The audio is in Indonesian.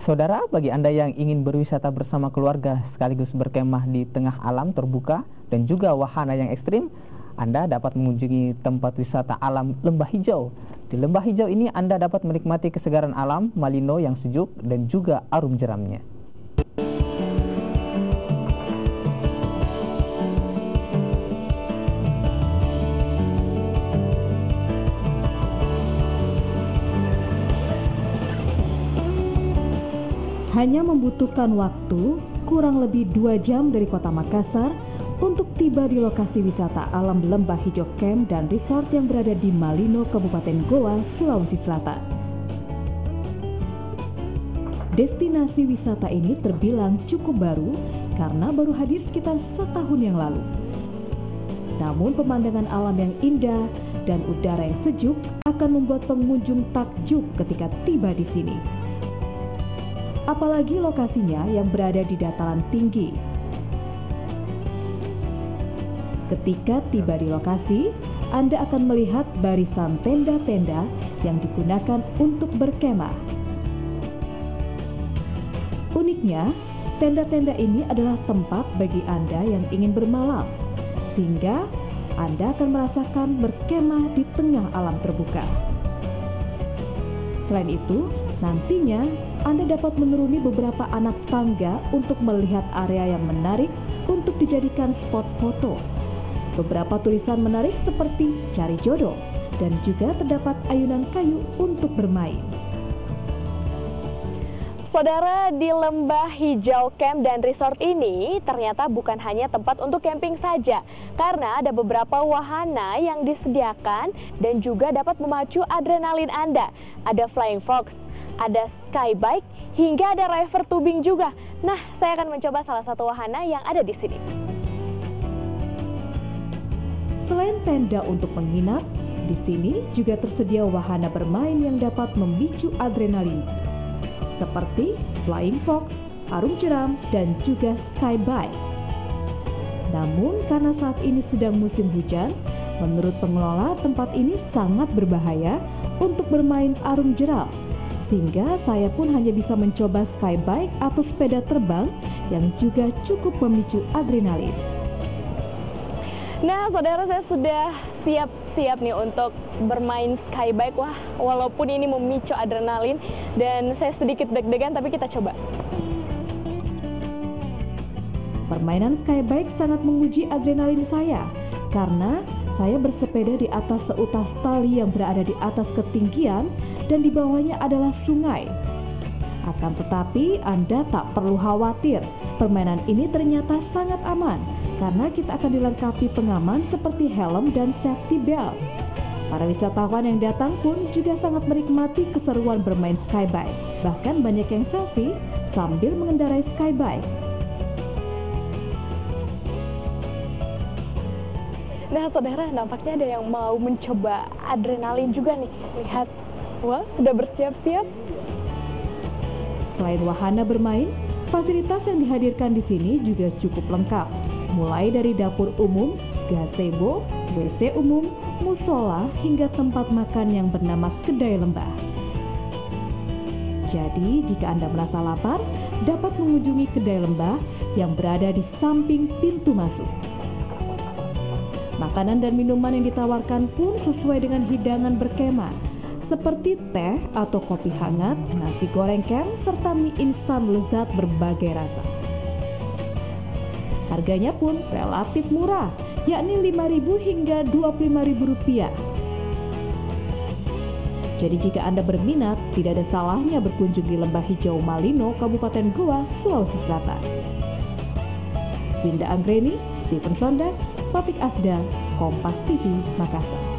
Saudara, bagi Anda yang ingin berwisata bersama keluarga sekaligus berkemah di tengah alam terbuka dan juga wahana yang ekstrim, Anda dapat mengunjungi tempat wisata alam Lembah Hijau. Di Lembah Hijau ini Anda dapat menikmati kesegaran alam, Malino yang sejuk dan juga arum jeramnya. Hanya membutuhkan waktu kurang lebih 2 jam dari kota Makassar untuk tiba di lokasi wisata alam Lembah Hijau Camp dan Resort yang berada di Malino, Kabupaten Goa, Sulawesi Selatan. Destinasi wisata ini terbilang cukup baru karena baru hadir sekitar setahun yang lalu. Namun pemandangan alam yang indah dan udara yang sejuk akan membuat pengunjung takjub ketika tiba di sini. Apalagi lokasinya yang berada di dataran tinggi. Ketika tiba di lokasi, Anda akan melihat barisan tenda-tenda yang digunakan untuk berkemah. Uniknya, tenda-tenda ini adalah tempat bagi Anda yang ingin bermalam, sehingga Anda akan merasakan berkemah di tengah alam terbuka. Selain itu, nantinya Anda dapat menuruni beberapa anak tangga untuk melihat area yang menarik untuk dijadikan spot foto. Beberapa tulisan menarik seperti cari jodoh dan juga terdapat ayunan kayu untuk bermain. Saudara, di Lembah Hijau Camp dan Resort ini ternyata bukan hanya tempat untuk camping saja, karena ada beberapa wahana yang disediakan dan juga dapat memacu adrenalin Anda. Ada flying fox, ada skybike, hingga ada river tubing juga. Nah, saya akan mencoba salah satu wahana yang ada di sini. Selain tenda untuk menginap, di sini juga tersedia wahana bermain yang dapat memicu adrenalin, seperti flying fox, arum jeram, dan juga skybike. Namun karena saat ini sedang musim hujan, menurut pengelola tempat ini sangat berbahaya untuk bermain arum jeram, sehingga saya pun hanya bisa mencoba skybike atau sepeda terbang yang juga cukup memicu adrenalin. Nah, saudara, saya sudah siap-siap nih untuk bermain skybike. Wah, walaupun ini memicu adrenalin dan saya sedikit deg-degan, tapi kita coba. Permainan skybike sangat menguji adrenalin saya, karena saya bersepeda di atas seutas tali yang berada di atas ketinggian dan di bawahnya adalah sungai. Akan tetapi Anda tak perlu khawatir, permainan ini ternyata sangat aman karena kita akan dilengkapi pengaman seperti helm dan safety belt. Para wisatawan yang datang pun juga sangat menikmati keseruan bermain skybike. Bahkan banyak yang selfie sambil mengendarai skybike. Nah, saudara, nampaknya ada yang mau mencoba adrenalin juga nih. Lihat, wah, sudah bersiap-siap. Selain wahana bermain, fasilitas yang dihadirkan di sini juga cukup lengkap. Mulai dari dapur umum, gazebo, WC umum, musola, hingga tempat makan yang bernama Kedai Lembah. Jadi, jika Anda merasa lapar, dapat mengunjungi Kedai Lembah yang berada di samping pintu masuk. Makanan dan minuman yang ditawarkan pun sesuai dengan hidangan berkemah, seperti teh atau kopi hangat, nasi goreng camp, serta mie instan lezat berbagai rasa. Harganya pun relatif murah, yakni Rp5.000 hingga Rp25.000. Jadi jika Anda berminat, tidak ada salahnya berkunjung di Lembah Hijau Malino, Kabupaten Goa, Sulawesi Selatan. Winda Anggreni, Stephen Sonda, Topik Asda, Kompas TV, Makassar.